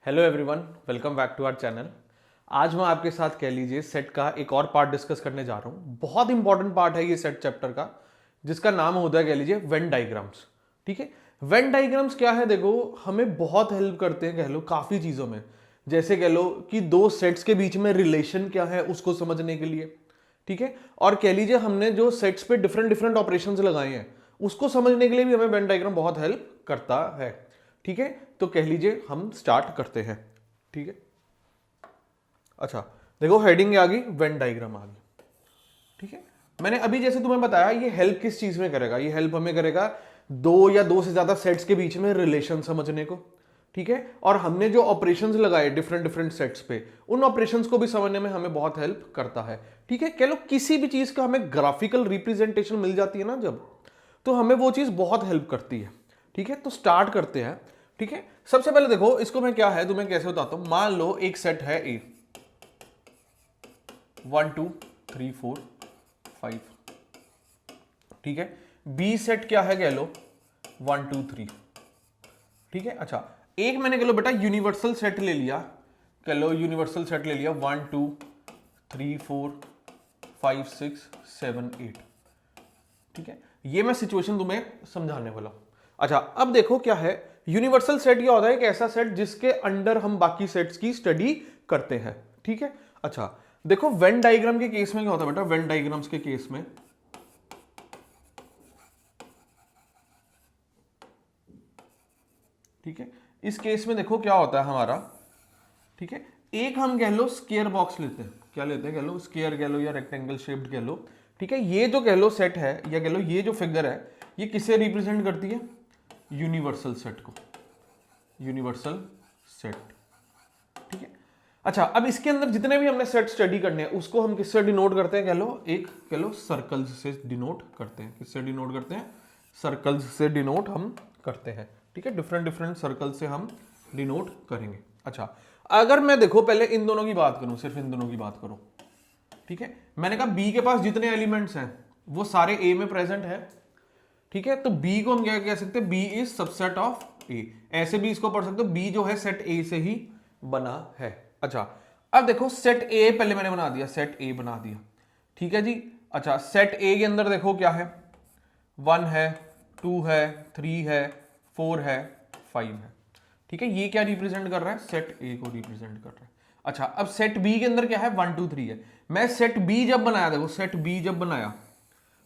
Hello everyone, welcome back to our channel. आज मैं आपके साथ कह लीजिए सेट का एक और पार्ट डिस्कस करने जा रहा हूँ। बहुत इंपॉर्टेंट पार्ट है ये सेट चैप्टर का, जिसका नाम होता है कह लीजिए वेन डायग्राम्स। ठीक है, वेन डायग्राम्स क्या है? देखो, हमें बहुत हेल्प करते हैं कह लो काफ़ी चीज़ों में। जैसे कह लो कि दो सेट्स के बीच में रिलेशन क्या है उसको समझने के लिए। ठीक है, और कह लीजिए हमने जो सेट्स पे डिफरेंट डिफरेंट ऑपरेशंस लगाए हैं उसको समझने के लिए भी हमें वेन डायग्राम बहुत हेल्प करता है। ठीक है, तो कह लीजिए हम स्टार्ट करते हैं। ठीक है, अच्छा देखो, हेडिंग आ गई, वेन डायग्राम आ गई। ठीक है, मैंने अभी जैसे तुम्हें बताया ये हेल्प किस चीज में करेगा, ये हेल्प हमें करेगा दो या दो से ज्यादा सेट्स के बीच में रिलेशन समझने को। ठीक है, और हमने जो ऑपरेशंस लगाए डिफरेंट डिफरेंट सेट्स पे, उन ऑपरेशंस को भी समझने में हमें बहुत हेल्प करता है। ठीक है, कह लो किसी भी चीज का हमें ग्राफिकल रिप्रेजेंटेशन मिल जाती है ना जब, तो हमें वो चीज बहुत हेल्प करती है। ठीक है, तो स्टार्ट करते हैं। ठीक है, सबसे पहले देखो इसको मैं क्या है तुम्हें कैसे बताता हूं। मान लो एक सेट है ए, 1 2 3 4 5। ठीक है, बी सेट क्या है कह लो 1 2 3। ठीक है, अच्छा एक मैंने कह लो बेटा यूनिवर्सल सेट ले लिया, कह लो यूनिवर्सल सेट ले लिया 1 2 3 4 5 6 7 8। ठीक है, ये मैं सिचुएशन तुम्हें समझाने वाला हूं। अच्छा अब देखो क्या है, यूनिवर्सल सेट ये होता है एक ऐसा सेट जिसके अंडर हम बाकी सेट्स की स्टडी करते हैं। ठीक है, अच्छा देखो वेन डायग्राम के केस में क्या होता है बेटा, वेन डायग्राम्स के केस में ठीक है, इस केस में देखो क्या होता है हमारा। ठीक है, एक हम कह लो स्क्वायर बॉक्स लेते हैं, क्या लेते हैं कह लो, स्क्वायर कह लो या रेक्टेंगल शेप्ड कह लो। ठीक है, ये जो कह लो सेट है या कह लो ये जो फिगर है ये किसे रिप्रेजेंट करती है, यूनिवर्सल सेट को, यूनिवर्सल सेट। ठीक है, अच्छा अब इसके अंदर जितने भी हमने सेट स्टडी करने हैं उसको हम किससे डिनोट करते हैं कह लो, एक कह लो सर्कल्स से डिनोट करते हैं। किससे डिनोट करते हैं, सर्कल्स से डिनोट हम करते हैं। ठीक है, डिफरेंट डिफरेंट सर्कल से हम डिनोट करेंगे। अच्छा अगर मैं देखो पहले इन दोनों की बात करूं, सिर्फ इन दोनों की बात करूं। ठीक है, मैंने कहा बी के पास जितने एलिमेंट्स हैं वो सारे ए में प्रेजेंट है। ठीक है, तो बी को हम क्या कह सकते हैं, बी इज सबसेट ऑफ ए। ऐसे भी इसको पढ़ सकते हो, बी जो है सेट ए से ही बना है। अच्छा अब देखो सेट ए पहले मैंने बना दिया, सेट ए बना दिया। ठीक है जी, अच्छा सेट ए के अंदर देखो क्या है, 1 है 2 है 3 है 4 है 5 है। ठीक है, ये क्या रिप्रेजेंट कर रहा है, सेट ए को रिप्रेजेंट कर रहा है। अच्छा अब सेट बी के अंदर क्या है, 1 2 3 है। मैं सेट बी जब बनाया, देखो सेट बी जब बनाया,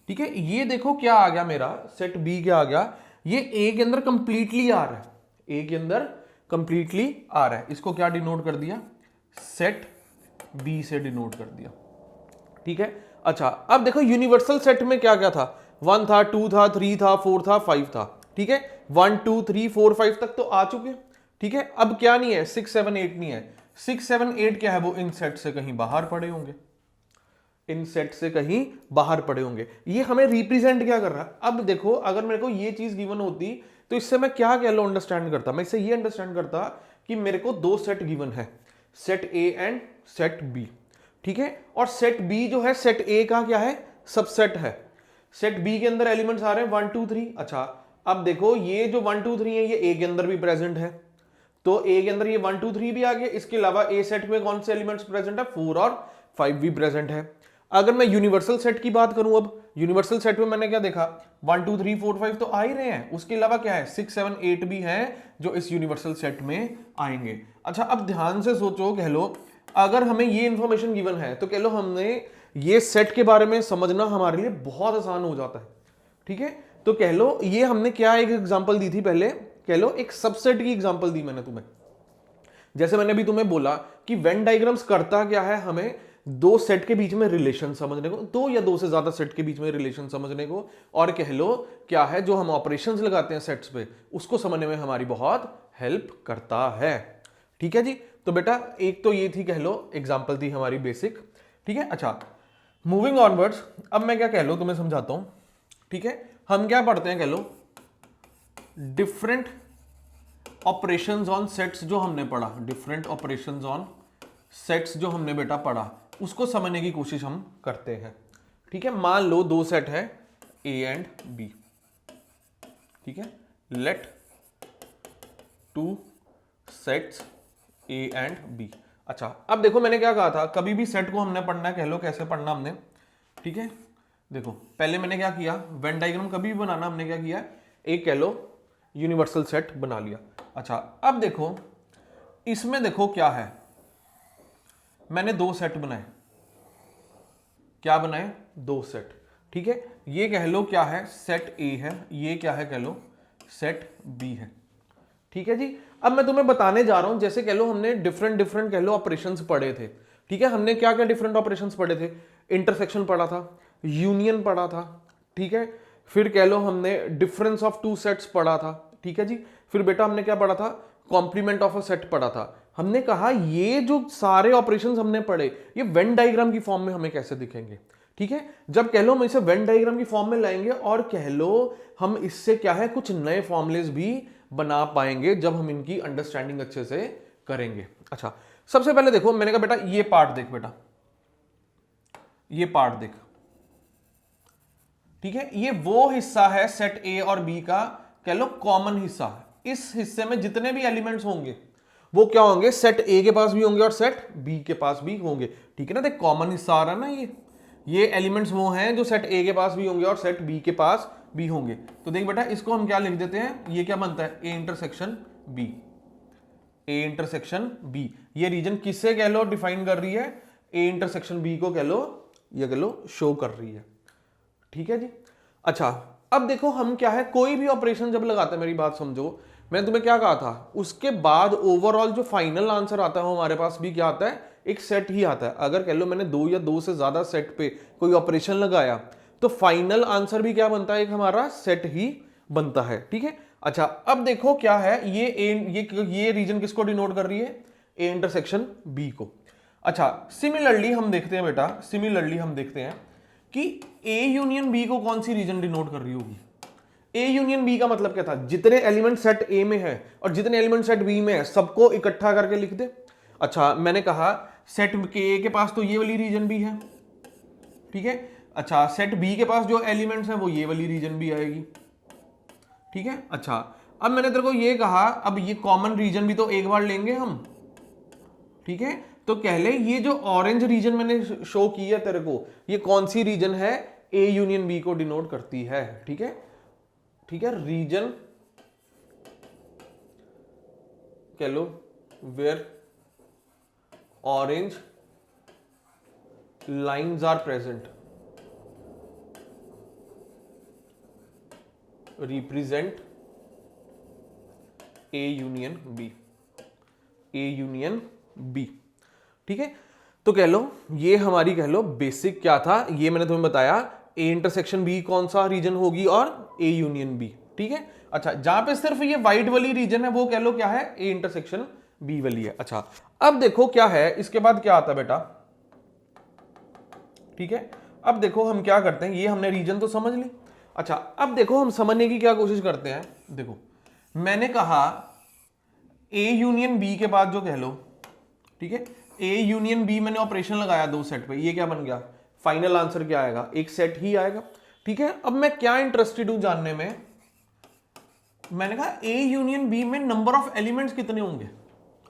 ठीक है, ये देखो क्या आ गया मेरा, सेट बी क्या आ गया, ये ए के अंदर कंप्लीटली आ रहा है, ए के अंदर कंप्लीटली आ रहा है। इसको क्या डिनोट कर दिया, सेट बी से डिनोट कर दिया। ठीक है, अच्छा अब देखो यूनिवर्सल सेट में क्या क्या था, 1 था 2 था 3 था 4 था 5 था। ठीक है, 1 2 3 4 5 तक तो आ चुके। ठीक है, अब क्या नहीं है, 6 7 8 नहीं है। 6 7 8 क्या है, वो इन सेट से कहीं बाहर पड़े होंगे, इन सेट से कहीं बाहर पड़े होंगे। ये हमें रिप्रेजेंट क्या कर रहा है, अब देखो अगर मेरे को ये चीज गिवन होती तो इससे मैं क्या कह लो अंडरस्टैंड करता, मैं इससे ये अंडरस्टैंड करता कि मेरे को दो सेट गिवन है, set A and set B. ठीक है, और सेट बी जो है सेट ए का क्या है, सबसेट है। सेट बी के अंदर एलिमेंट्स आ रहे हैं 1 2 3। अच्छा अब देखो ये जो 1 2 3 है ये ए के अंदर भी प्रेजेंट है, तो ए के अंदर ये 1 2 3 भी आ गए। इसके अलावा ए सेट में कौन से एलिमेंट्स प्रेजेंट है, 4 और 5 भी प्रेजेंट है। अगर मैं यूनिवर्सल सेट की बात करूं, अब यूनिवर्सल सेट में मैंने क्या देखा, 1 2 3 4 5 तो आ ही रहे हैं, उसके अलावा क्या है 6 7 8 भी हैं जो इस यूनिवर्सल सेट में आएंगे। अच्छा अब ध्यान से सोचो, कह लो अगर हमें ये इंफॉर्मेशन गिवन है तो कह लो हमने ये सेट के बारे में समझना हमारे लिए बहुत आसान हो जाता है। ठीक है, तो कह लो ये हमने क्या एक एग्जांपल दी थी पहले, कह लो एक सबसेट की एग्जांपल दी मैंने तुम्हें। जैसे मैंने भी तुम्हें बोला कि वेन डायग्राम्स करता क्या है, हमें दो सेट के बीच में रिलेशन समझने को, दो या दो से ज्यादा सेट के बीच में रिलेशन समझने को, और कह लो क्या है जो हम ऑपरेशंस लगाते हैं सेट्स पे उसको समझने में हमारी बहुत हेल्प करता है। ठीक है जी, तो बेटा एक तो ये थी कह लो एग्जांपल थी हमारी बेसिक। ठीक है, अच्छा मूविंग ऑनवर्ड्स, अब मैं क्या कह लो तुम्हें समझाता हूं। ठीक है, हम क्या पढ़ते हैं कह लो, डिफरेंट ऑपरेशंस ऑन सेट्स जो हमने पढ़ा, डिफरेंट ऑपरेशंस ऑन सेट्स जो हमने बेटा पढ़ा उसको समझने की कोशिश हम करते हैं। ठीक है, मान लो दो सेट है ए एंड बी। ठीक है, let two sets A and B. अच्छा अब देखो मैंने क्या कहा था, कभी भी सेट को हमने पढ़ना है, कह लो कैसे पढ़ना हमने, ठीक है। देखो पहले मैंने क्या किया, वेन डायग्राम कभी भी बनाना हमने क्या किया, एक कह लो यूनिवर्सल सेट बना लिया। अच्छा अब देखो इसमें देखो क्या है, मैंने दो सेट बनाए, क्या बनाए, दो सेट, ठीक है। ये कह लो क्या है, सेट ए है, ये क्या है कह लो सेट बी है, ठीक है जी। अब मैं तुम्हें बताने जा रहा हूं, जैसे कह लो हमने डिफरेंट डिफरेंट कह लो ऑपरेशंस पढ़े थे, ठीक है। हमने क्या क्या डिफरेंट ऑपरेशंस पढ़े थे, इंटरसेक्शन पढ़ा था, यूनियन पढ़ा था, ठीक है। फिर कह लो हमने डिफरेंस ऑफ टू सेट्स पढ़ा था, ठीक है जी। फिर बेटा हमने क्या पढ़ा था, कॉम्प्लीमेंट ऑफ अ सेट पढ़ा था। हमने कहा ये जो सारे ऑपरेशंस हमने पढ़े ये वेन डायग्राम की फॉर्म में हमें कैसे दिखेंगे, ठीक है। जब कह लो हम इसे वेन डायग्राम की फॉर्म में लाएंगे और कह लो हम इससे क्या है कुछ नए फॉर्मुलेस भी बना पाएंगे जब हम इनकी अंडरस्टैंडिंग अच्छे से करेंगे। अच्छा सबसे पहले देखो मैंने कहा बेटा ये पार्ट देख, बेटा ये पार्ट देख, ठीक है। ये वो हिस्सा है सेट ए और बी का कह लो कॉमन हिस्सा है। इस हिस्से में जितने भी एलिमेंट्स होंगे वो क्या होंगे, सेट ए के पास भी होंगे और सेट बी के पास भी होंगे, ठीक है ना। देख कॉमन हिस्सा आ रहा है ना, ये एलिमेंट्स वो हैं जो सेट ए के पास भी होंगे और सेट बी के पास भी होंगे। तो देख बेटा इसको हम क्या लिख देते हैं, ये क्या बनता है, A intersection B, A intersection B. ये रीजन किससे कह लो डिफाइन कर रही है, ए इंटरसेक्शन बी को कह लो, ये कह लो शो कर रही है, ठीक है जी। अच्छा अब देखो हम क्या है, कोई भी ऑपरेशन जब लगाते हैं, मेरी बात समझो, मैंने तुम्हें क्या कहा था, उसके बाद ओवरऑल जो फाइनल आंसर आता है वो हमारे पास भी क्या आता है, एक सेट ही आता है। अगर कह लो मैंने दो या दो से ज्यादा सेट पे कोई ऑपरेशन लगाया तो फाइनल आंसर भी क्या बनता है, एक हमारा सेट ही बनता है, ठीक है। अच्छा अब देखो क्या है, ये रीजन किसको डिनोट कर रही है, ए इंटरसेक्शन बी को। अच्छा सिमिलरली हम देखते हैं बेटा, सिमिलरली हम देखते हैं कि ए यूनियन बी को कौन सी रीजन डिनोट कर रही होगी। ए यूनियन बी का मतलब क्या था, जितने एलिमेंट सेट ए में है और जितने एलिमेंट सेट बी में है सबको इकट्ठा करके लिख दे। अच्छा मैंने कहा सेट ए के पास तो ये वाली रीजन भी है, ठीक है। अच्छा सेट बी के पास जो एलिमेंट्स हैं वो ये वाली रीजन भी आएगी, ठीक है। अच्छा अब मैंने तेरे को ये कहा, अब ये कॉमन रीजन भी तो एक बार लेंगे हम, ठीक है। तो कह ले ये जो ऑरेंज रीजन मैंने शो की है तेरे को, ये कौन सी रीजन है, ए यूनियन बी को डिनोट करती है, ठीक है, ठीक है। रीजन कह लो where orange lines are present represent A union B, A union B, ठीक है। तो कह लो ये हमारी कह लो बेसिक क्या था, ये मैंने तुम्हें बताया ए इंटरसेक्शन बी कौन सा रीजन होगी और ए यूनियन बी, ठीक है। अच्छा जहां पे सिर्फ ये व्हाइट वाली रीजन है वो कह लो क्या है, ए इंटरसेक्शन बी वाली है। अच्छा अब देखो क्या है, इसके बाद क्या आता है बेटा, ठीक है। अब देखो हम क्या करते हैं, ये हमने रीजन तो समझ ली। अच्छा अब देखो हम समझने की क्या कोशिश करते हैं, देखो मैंने कहा ए यूनियन बी के बाद जो कह लो, ठीक है, ए यूनियन बी मैंने ऑपरेशन लगाया दो सेट पे, ये क्या बन गया, फाइनल आंसर क्या आएगा, एक सेट ही आएगा, ठीक है। अब मैं क्या इंटरेस्टेड हूं जानने में, मैंने कहा ए यूनियन बी में नंबर ऑफ एलिमेंट्स कितने होंगे,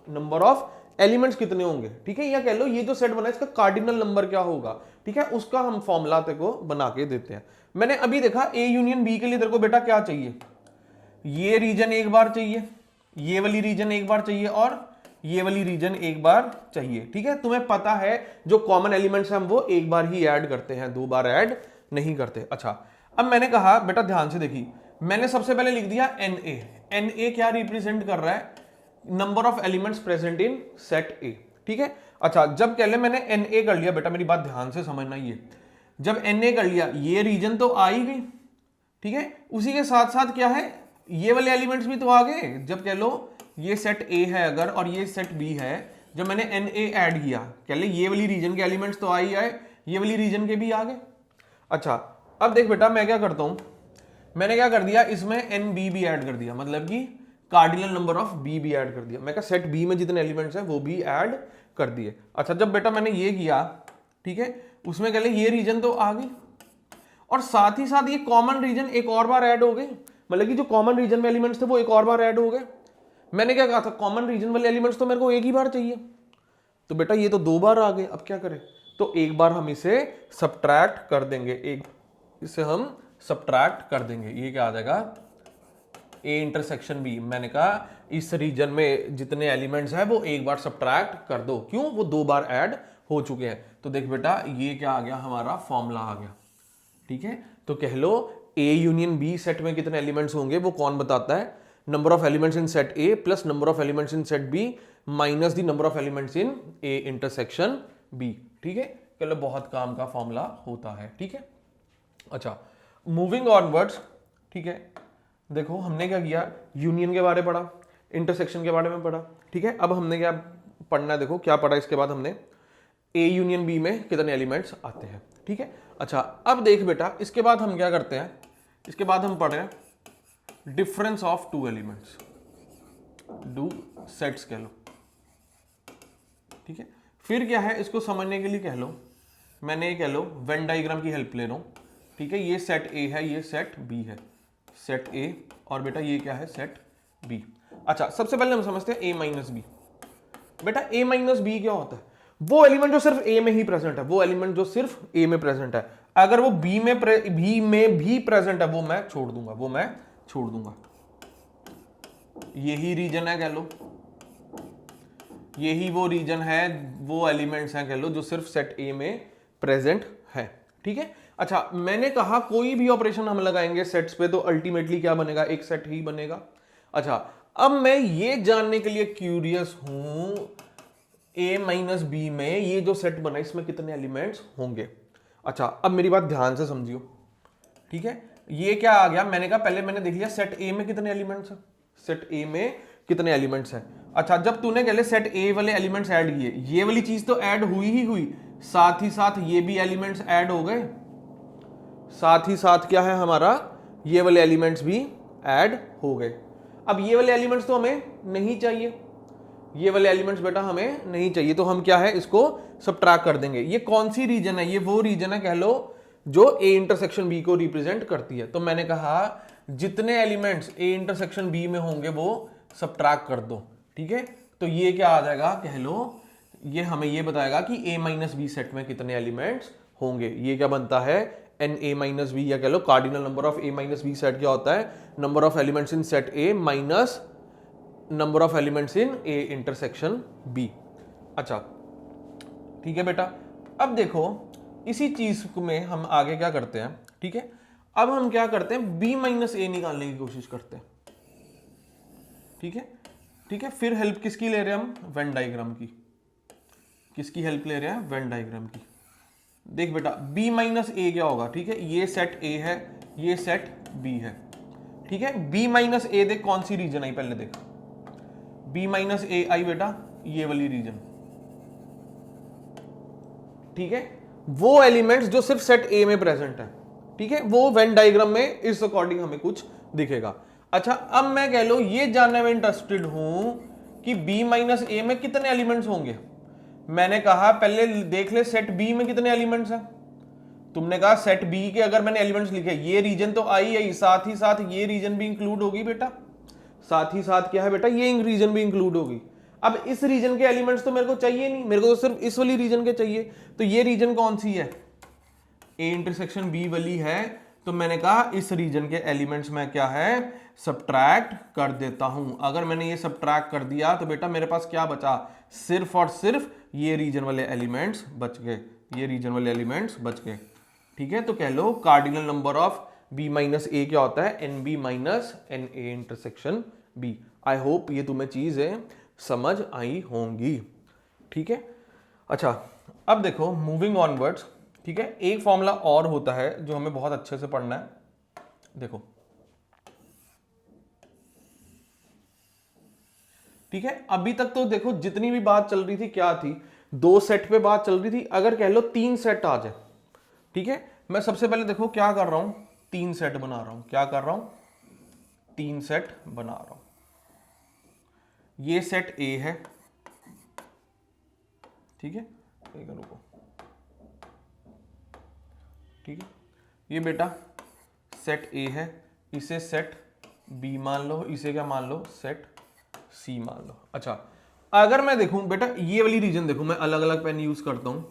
नंबर ऑफ एलिमेंट्स कितने होंगे, ठीक है। या कह लो ये जो सेट बना है इसका कार्डिनल नंबर क्या होगा, ठीक है, उसका हम फॉर्मूला तेरे को बना के देते हैं। मैंने अभी देखा ए यूनियन बी के लिए तेरे को बेटा क्या चाहिए, ये रीजन एक बार चाहिए, ये वाली रीजन एक बार चाहिए और ये वाली रीजन एक बार चाहिए, ठीक है। तुम्हें पता है जो कॉमन एलिमेंट्स हैं वो एक बार ही ऐड करते हैं, दो बार ऐड नहीं करते। अच्छा अब मैंने कहा बेटा ध्यान से देखिए, मैंने सबसे पहले लिख दिया एन ए, एन ए क्या रिप्रेजेंट कर रहा है, number of elements present in set ए, ठीक है। अच्छा जब कह ले मैंने एन ए कर लिया, बेटा मेरी बात ध्यान से समझना, ये जब एन ए कर लिया ये रीजन तो आ ही गई, ठीक है। उसी के साथ साथ क्या है, ये वाले एलिमेंट्स भी तो आ गए। जब कह लो ये सेट ए है अगर और ये सेट बी है, जब मैंने एन ए ऐड किया, कह ले ये वाली रीजन के एलिमेंट्स तो आ ही आए, ये वाली रीजन के भी आ गए। अच्छा अब देख बेटा मैं क्या करता हूं, मैंने क्या कर दिया इसमें एन बी भी ऐड कर दिया, मतलब कि कार्डिनल नंबर ऑफ बी भी ऐड कर दिया। मैं कहा सेट बी में जितने एलिमेंट्स हैं वो भी ऐड कर दिए। अच्छा जब बेटा मैंने ये किया, ठीक है, उसमें कह ले ये रीजन तो आ गई और साथ ही साथ ये कॉमन रीजन एक और बार ऐड हो गई, मतलब कि जो कॉमन रीजन में एलिमेंट्स थे वो एक और बार ऐड हो गए। मैंने क्या कहा था, कॉमन रीजन वाले एलिमेंट्स तो मेरे को एक ही बार चाहिए, तो बेटा ये तो 2 बार आ गए, अब क्या करें, तो एक बार हम इसे सब्ट्रैक्ट कर देंगे, इसे हम सब्ट्रैक्ट कर देंगे, ये क्या आ जाएगा, ए इंटरसेक्शन बी। मैंने कहा इस रीजन में जितने एलिमेंट्स हैं वो एक बार सब्ट्रैक्ट कर दो, क्यों, वो 2 बार ऐड हो चुके हैं। तो देख बेटा ये क्या आ गया, हमारा फॉर्मूला आ गया, ठीक है। तो कह लो ए यूनियन बी सेट में कितने एलिमेंट्स होंगे वो कौन बताता है, number of elements in set A plus number of elements in set B minus the number of elements in A intersection B, ठीक है। कह लो बहुत काम का फॉर्मूला होता है, ठीक है। अच्छा मूविंग ऑनवर्ड्स, ठीक है, देखो हमने क्या किया, यूनियन के बारे में पढ़ा, इंटरसेक्शन के बारे में पढ़ा, ठीक है। अब हमने क्या पढ़ना है, देखो क्या पढ़ा इसके बाद हमने, ए यूनियन बी में कितने एलिमेंट्स आते हैं, ठीक है। अच्छा अब देख बेटा इसके बाद हम क्या करते हैं, इसके बाद हम पढ़ रहे हैं difference of 2 elements, do sets कह लो, ठीक है। फिर क्या है, इसको समझने के लिए कह लो, मैंने ये कह लो वेन डायग्राम की हेल्प ले रहा हूं, ठीक है। ये सेट ए है, ये सेट बी है, सेट ए, और बेटा ये क्या है, सेट बी। अच्छा सबसे पहले हम समझते हैं ए माइनस बी। बेटा ए माइनस बी क्या होता है, वो एलिमेंट जो सिर्फ ए में ही प्रेजेंट है, वो एलिमेंट जो सिर्फ ए में प्रेजेंट है, अगर वो बी में भी प्रेजेंट है वो मैं छोड़ दूंगा, यही रीजन है कह लो, यही वो रीजन है, वो एलिमेंट्स हैं कह लो जो सिर्फ सेट ए में प्रेजेंट है, ठीक है। अच्छा मैंने कहा कोई भी ऑपरेशन हम लगाएंगे सेट्स पे तो अल्टीमेटली क्या बनेगा, एक सेट ही बनेगा। अच्छा अब मैं ये जानने के लिए क्यूरियस हूं ए माइनस बी में ये जो सेट बना इसमें कितने एलिमेंट्स होंगे। अच्छा अब मेरी बात ध्यान से समझियो, ठीक है। ये क्या आ गया, मैंने कहा पहले मैंने देख लिया सेट ए में कितने एलिमेंट्स हैं, सेट ए में कितने एलिमेंट्स हैं। अच्छा जब तूने कह ले सेट ए वाले एलिमेंट्स ऐड किए, ये वाली चीज तो ऐड हुई ही हुई, साथ ही साथ ये भी एलिमेंट्स ऐड हो गए, साथ ही साथ क्या है हमारा, ये वाले एलिमेंट्स भी ऐड हो गए। अब ये वाले एलिमेंट्स तो हमें नहीं चाहिए, ये वाले एलिमेंट्स बेटा हमें नहीं चाहिए, तो हम क्या है इसको सब्ट्रैक्ट कर देंगे। ये कौन सी रीजन है, ये वो रीजन है कह लो जो ए इंटरसेक्शन बी को रिप्रेजेंट करती है। तो मैंने कहा जितने एलिमेंट्स ए इंटरसेक्शन बी में होंगे वो सब्ट्रैक्ट कर दो, ठीक है। तो ये क्या आ जाएगा कह लो, ये हमें ये बताएगा कि ए माइनस बी सेट में कितने एलिमेंट्स होंगे। ये क्या बनता है, एन ए माइनस बी, या कह लो cardinal number of A minus B set क्या होता है, number of elements in set A minus number of elements in A intersection B. अच्छा ठीक है बेटा, अब देखो इसी चीज में हम आगे क्या करते हैं, ठीक है। अब हम क्या करते हैं, बी माइनस ए निकालने की कोशिश करते हैं, ठीक है। ठीक है, फिर हेल्प किसकी ले रहे हैं हम, वेन डायग्राम की। किसकी हेल्प ले रहे हैं, वेन डायग्राम की। देख बेटा b माइनस ए क्या होगा, ठीक है, ये सेट a है, ये सेट b है, ठीक है। b माइनस ए देख कौन सी रीजन आई, पहले देख b माइनस ए आई बेटा ये वाली रीजन, ठीक है। वो एलिमेंट्स जो सिर्फ सेट a में प्रेजेंट है, ठीक है, वो वेन डायग्राम में इस अकॉर्डिंग हमें कुछ दिखेगा। अच्छा अब मैं कह लो ये जानने में इंटरेस्टेड हूं कि b माइनस ए में कितने एलिमेंट्स होंगे। मैंने कहा पहले देख ले सेट बी में कितने एलिमेंट्स हैं, तुमने कहा सेट बी के अगर मैंने एलिमेंट्स लिखे, ये रीजन तो आई है, साथ ही साथ ये रीजन भी इंक्लूड होगी बेटा, साथ ही साथ क्या है बेटा, ये रीजन भी इंक्लूड होगी। अब इस रीजन के एलिमेंट्स तो मेरे को चाहिए नहीं, मेरे को तो सिर्फ इस वाली रीजन के चाहिए। तो ये रीजन कौन सी है, ए इंटरसेक्शन बी वाली है। तो मैंने कहा इस रीजन के एलिमेंट्स में क्या है, सब्ट्रैक्ट कर देता हूं। अगर मैंने ये सब्ट्रैक्ट कर दिया तो बेटा मेरे पास क्या बचा, सिर्फ और सिर्फ ये रीजन वाले एलिमेंट्स बच गए, ये रीजन वाले एलिमेंट्स बच गए, ठीक है। तो कह लो cardinal number of b minus A क्या होता है, N B minus N A intersection B. I hope ये तुम्हें चीजें समझ आई होंगी, ठीक है। अच्छा अब देखो मूविंग ऑनवर्ड्स, ठीक है, एक फॉर्मूला और होता है जो हमें बहुत अच्छे से पढ़ना है। देखो ठीक है, अभी तक तो देखो जितनी भी बात चल रही थी क्या थी, दो सेट पे बात चल रही थी। अगर कह लो तीन सेट आ जाए, ठीक है, मैं सबसे पहले देखो क्या कर रहा हूं, तीन सेट बना रहा हूं। क्या कर रहा हूं, तीन सेट बना रहा हूं। ये सेट ए है, ठीक है, रुको, ठीक है, ये बेटा सेट ए है, इसे सेट बी मान लो, इसे क्या मान लो, सेट सी मान लो। अच्छा, अगर मैं देखूं बेटा ये वाली रीजन देखूं, मैं अलग अलग पेन यूज करता हूं,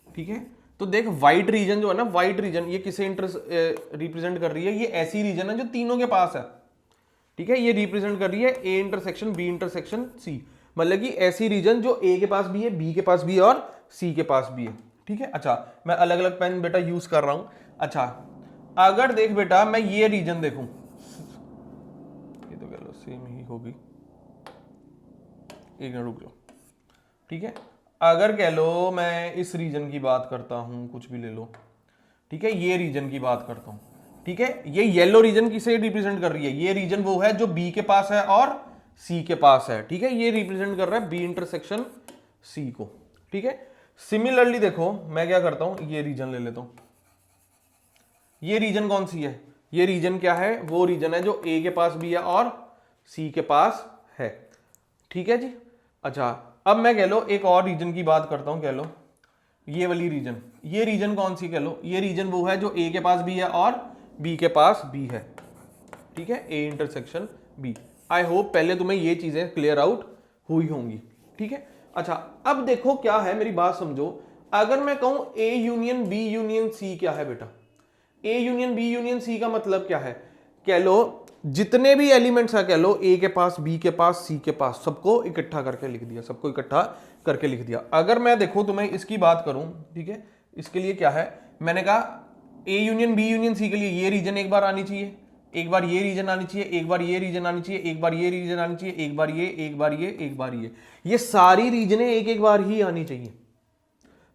ठीक है, तो देख व्हाइट रीजन जो है ना, व्हाइट रीजन ये किसे रिप्रेजेंट कर रही है, ये ऐसी रीजन है जो तीनों के पास है, ठीक है, ये रिप्रेजेंट कर रही है A intersection B intersection C, मतलब कि ऐसी रीजन जो ए के पास भी है, बी के पास भी है और सी के पास भी है, ठीक है। अच्छा, मैं अलग अलग पेन बेटा यूज कर रहा हूं। अच्छा, अगर देख बेटा मैं ये रीजन देखूं, ये तो कह लो सेम ही होगी, एक मिनट रुक जाओ, ठीक है, अगर कह लो मैं इस रीजन की बात करता हूं, कुछ भी ले लो, ठीक है, ये रीजन की बात करता हूं, ठीक है, ये येलो रीजन किसे रिप्रेजेंट कर रही है, ये रीजन वो है जो बी के पास है और सी के पास है, ठीक है, ये रिप्रेजेंट कर रहा है बी इंटरसेक्शन सी को, ठीक है। सिमिलरली देखो मैं क्या करता हूं, ये रीजन ले लेता हूं, ये रीजन कौन सी है, ये रीजन क्या है, वो रीजन है जो ए के पास भी है और सी के पास है, ठीक है जी। अच्छा, अब मैं कह लो एक और रीजन की बात करता हूं, कह लो ये वाली रीजन, ये रीजन कौन सी, कह लो ये रीजन वो है जो ए के पास भी है और बी के पास भी है, ठीक है, A intersection B. I hope पहले तुम्हें ये चीजें क्लियर आउट हुई होंगी, ठीक है। अच्छा, अब देखो क्या है, मेरी बात समझो, अगर मैं कहूं A union B union C क्या है बेटा, A union B union C का मतलब क्या है, कह लो जितने भी एलिमेंट्स है, कह लो ए के पास बी के पास सी के पास, सबको इकट्ठा करके लिख दिया, सबको इकट्ठा करके लिख दिया। अगर मैं देखो तुम्हें इसकी बात करूं, ठीक है, इसके लिए क्या है, मैंने कहा A union B union C के लिए ये रीजन एक बार आनी चाहिए, एक बार ये रीजन आनी चाहिए, एक बार ये रीजन आनी चाहिए, एक बार ये रीजन आनी चाहिए, एक बार ये, एक बार ये, एक बार ये सारी रीजनें एक एक बार ही आनी चाहिए,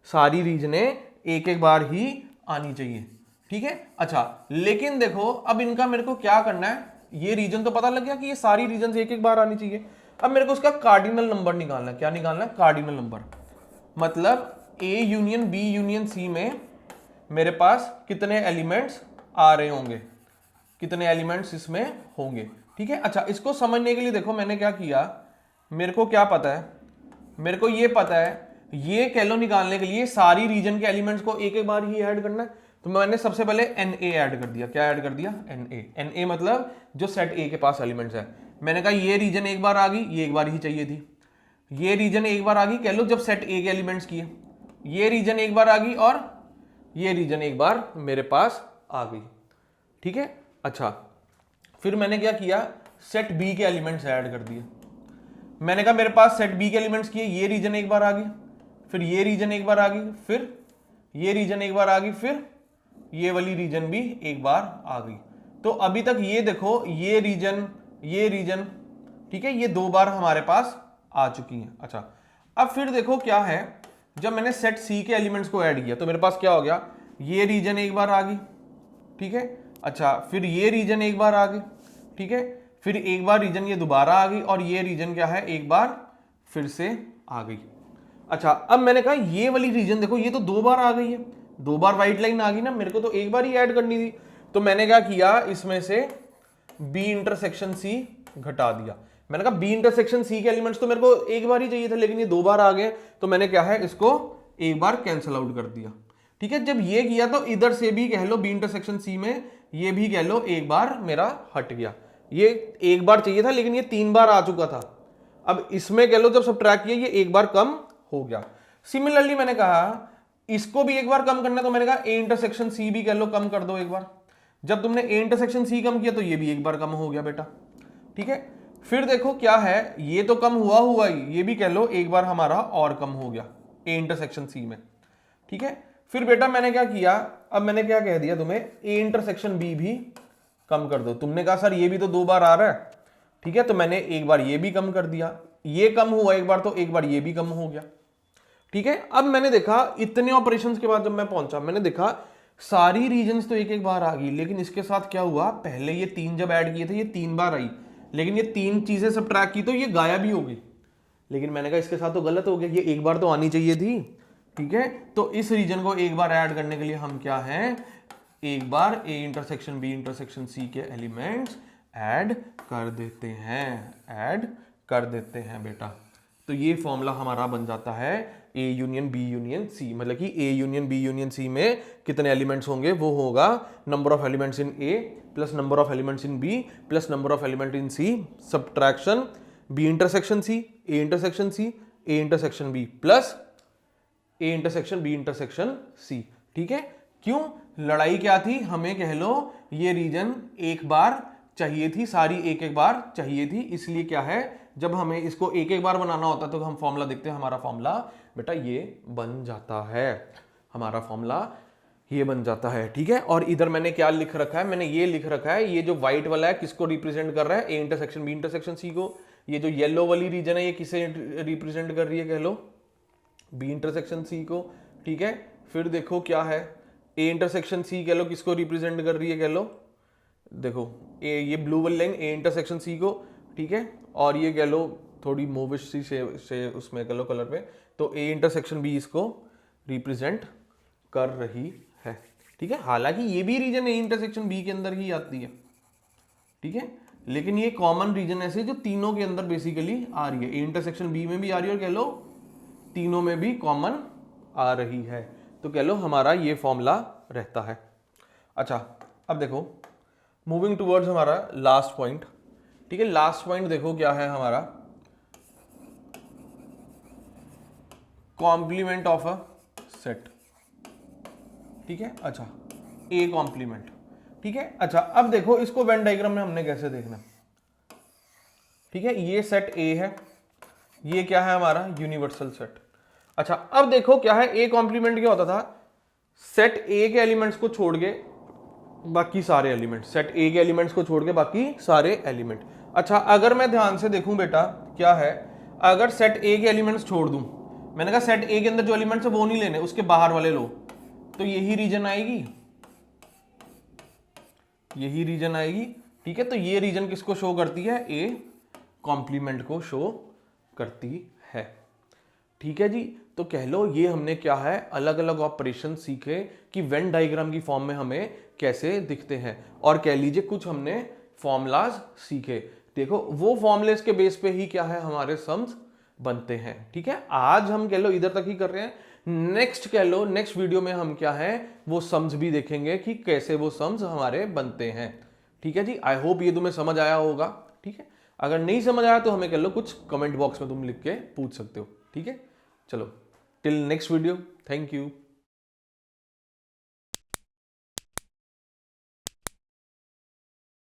सारी रीजनें एक एक बार ही आनी चाहिए, ठीक है। अच्छा, लेकिन देखो अब इनका मेरे को क्या करना है, ये रीजन तो पता लग गया कि ये सारी रीजन एक एक बार आनी चाहिए, अब मेरे को उसका कार्डिनल नंबर निकालना है। क्या निकालना है, कार्डिनल नंबर, मतलब A union B union C में मेरे पास कितने एलिमेंट्स आ रहे होंगे, कितने एलिमेंट्स इसमें होंगे, ठीक है। अच्छा, इसको समझने के लिए देखो मैंने क्या किया, मेरे को क्या पता है, मेरे को ये पता है, ये कैलो निकालने के लिए सारी रीजन के एलिमेंट्स को एक एक बार ही ऐड करना है, तो मैंने सबसे पहले एन ए ऐड कर दिया। क्या ऐड कर दिया, एन ए। एन ए मतलब जो सेट ए के पास एलिमेंट्स है, मैंने कहा ये रीजन एक बार आ गई, ये एक बार ही चाहिए थी, ये रीजन एक बार आ गई, कह लो जब सेट ए के एलिमेंट्स किए, ये रीजन एक बार आ गई और ये रीजन एक बार मेरे पास आ गई, ठीक है। अच्छा, फिर मैंने क्या किया, सेट बी के एलिमेंट्स ऐड कर दिए, मैंने कहा मेरे पास सेट बी के एलिमेंट्स किए, ये रीजन एक बार आ गई, फिर ये रीजन एक बार आ गई, फिर ये रीजन एक बार आ गई, फिर ये वाली रीजन भी एक बार आ गई। तो अभी तक ये देखो ये रीजन, ठीक है, ये दो बार हमारे पास आ चुकी हैं। अच्छा, अब फिर देखो क्या है, जब मैंने सेट सी के एलिमेंट्स को ऐड किया तो मेरे पास क्या हो गया, ये रीजन एक बार आ गई, ठीक है। अच्छा, फिर ये रीजन एक बार आ गई, ठीक है, फिर एक बार रीजन ये दोबारा आ गई और ये रीजन क्या है, एक बार फिर से आ गई। अच्छा, अब मैंने कहा ये वाली रीजन देखो ये तो दो बार आ गई है, दो बार व्हाइट लाइन आ गई ना, मेरे को तो एक बार ही ऐड करनी थी, तो मैंने क्या किया, इसमें से बी इंटरसेक्शन सी घटा दिया। मैंने कहा बी इंटरसेक्शन सी के एलिमेंट्स तो मेरे को एक बार ही चाहिए था, लेकिन ये दो बार आ गए, तो मैंने क्या है इसको एक बार कैंसिल आउट कर दिया, ठीक है। जब ये किया तो इधर से भी कह लो बी इंटरसेक्शन सी में ये भी कह लो एक बार मेरा हट गया, ये एक बार चाहिए था लेकिन ये तीन बार आ चुका था। अब इसमें कह लो जब सब्ट्रैक्ट किया ये एक बार कम हो गया। सिमिलरली मैंने कहा इसको भी एक बार कम करना, तो मैंने कहा ए इंटरसेक्शन सी भी कह लो कम कर दो एक बार। जब तुमने ए इंटरसेक्शन सी कम किया तो ये भी एक बार कम हो गया बेटा, ठीक है। फिर देखो क्या है, ये तो कम हुआ ही, ये भी कह लो एक बार हमारा और कम हो गया ए इंटरसेक्शन सी में, ठीक है। फिर बेटा मैंने क्या किया, अब मैंने क्या कह दिया तुम्हें, ए इंटरसेक्शन बी भी कम कर दो। तुमने कहा सर ये भी तो दो बार आ रहा है, ठीक है, तो मैंने एक बार ये भी कम कर दिया, ये कम हुआ एक बार तो एक बार ये भी कम हो गया, ठीक है। अब मैंने देखा इतने ऑपरेशंस के बाद जब मैं पहुंचा, मैंने देखा सारी रीजन्स तो एक एक बार आ गई, लेकिन इसके साथ क्या हुआ, पहले ये तीन जब ऐड किए थे ये तीन बार आई, लेकिन ये तीन चीजें सब ट्रैक की तो ये गायब ही हो गई। लेकिन मैंने कहा इसके साथ तो गलत हो गया, ये एक बार तो आनी चाहिए थी, ठीक है। तो इस रीजन को एक बार ऐड करने के लिए हम क्या है, एक बार A intersection B intersection C के एलिमेंट्स ऐड कर देते हैं बेटा। तो ये फॉर्मूला हमारा बन जाता है A union B union C, मतलब कि A union B union C में कितने एलिमेंट्स होंगे, वो होगा number of elements in A plus number of elements in B plus number of element in C, subtraction B intersection C, A intersection C, A intersection B plus A intersection B intersection C. ठीक है, क्यों? लड़ाई क्या थी? हमें कह लो ये reason एक बार चाहिए थी, सारी एक एक बार चाहिए थी, इसलिए क्या है, जब हमें इसको एक एक बार बनाना होता है तो हम फॉर्मूला देखते हैं, हमारा फॉर्मूला बेटा ये बन जाता है, हमारा फॉर्मूला ये बन जाता है। ठीक है, और इधर मैंने क्या लिख रखा है? मैंने ये लिख रखा है, ये जो व्हाइट वाला है किसको रिप्रेजेंट कर रहा है? A intersection B intersection C को। ये जो येलो वाली रीजन है ये किसे रिप्रेजेंट कर रही है? कह लो बी इंटरसेक्शन सी को। ठीक है, फिर देखो क्या है, ए इंटरसेक्शन सी कह लो किसको रिप्रेजेंट कर रही है? कह लो देखो ये ब्लू वाली लाइन ए इंटरसेक्शन सी को। ठीक है, और ये कह लो थोड़ी मूविश सी से उसमें कह लो कलर पे, तो ए इंटरसेक्शन बी इसको रिप्रेजेंट कर रही है। ठीक है, हालांकि ये भी रीजन ए इंटरसेक्शन बी के अंदर ही आती है। ठीक है, लेकिन ये कॉमन रीजन ऐसे जो तीनों के अंदर बेसिकली आ रही है, ए इंटरसेक्शन बी में भी आ रही है और कह लो तीनों में भी कॉमन आ रही है, तो कह लो हमारा ये फॉर्मूला रहता है। अच्छा, अब देखो मूविंग टुवर्ड्स हमारा लास्ट पॉइंट। ठीक है, लास्ट पॉइंट देखो क्या है हमारा, कॉम्प्लीमेंट ऑफ अ सेट। ठीक है, अच्छा ए कॉम्प्लीमेंट। ठीक है, अच्छा अब देखो इसको वेन डायग्राम में हमने कैसे देखना। ठीक है, ये सेट ए है, ये क्या है हमारा? Universal set. अच्छा अब देखो क्या है, ए कॉम्प्लीमेंट क्या होता था? सेट ए के एलिमेंट्स को छोड़ के बाकी सारे एलिमेंट, सेट ए के एलिमेंट्स को छोड़ के बाकी सारे एलिमेंट। अच्छा अगर मैं ध्यान से देखूं बेटा क्या है, अगर सेट ए के एलिमेंट्स छोड़ दूं, मैंने कहा सेट ए के अंदर जो एलिमेंट्स है वो नहीं लेने, उसके बाहर वाले लो, तो यही रीजन आएगी, यही रीजन आएगी। ठीक है, तो ये रीजन किसको शो करती है? ए कॉम्प्लीमेंट को शो करती है। ठीक है जी, तो कह लो ये हमने क्या है, अलग अलग ऑपरेशन सीखे कि वेन डायग्राम की फॉर्म में हमें कैसे दिखते हैं, और कह लीजिए कुछ हमने फॉर्मूलाज सीखे। देखो वो फॉर्मूलेस के बेस पे ही क्या है हमारे सम्स बनते हैं। ठीक है, आज हम कह लो इधर तक ही कर रहे हैं, नेक्स्ट कह लो नेक्स्ट वीडियो में हम क्या है वो सम्स भी देखेंगे कि कैसे वो सम्स हमारे बनते हैं। ठीक है जी, आई होप ये तुम्हें समझ आया होगा। ठीक है, अगर नहीं समझ आया तो हमें कह लो कुछ कमेंट बॉक्स में तुम लिख के पूछ सकते हो। ठीक है, चलो till next video, thank you.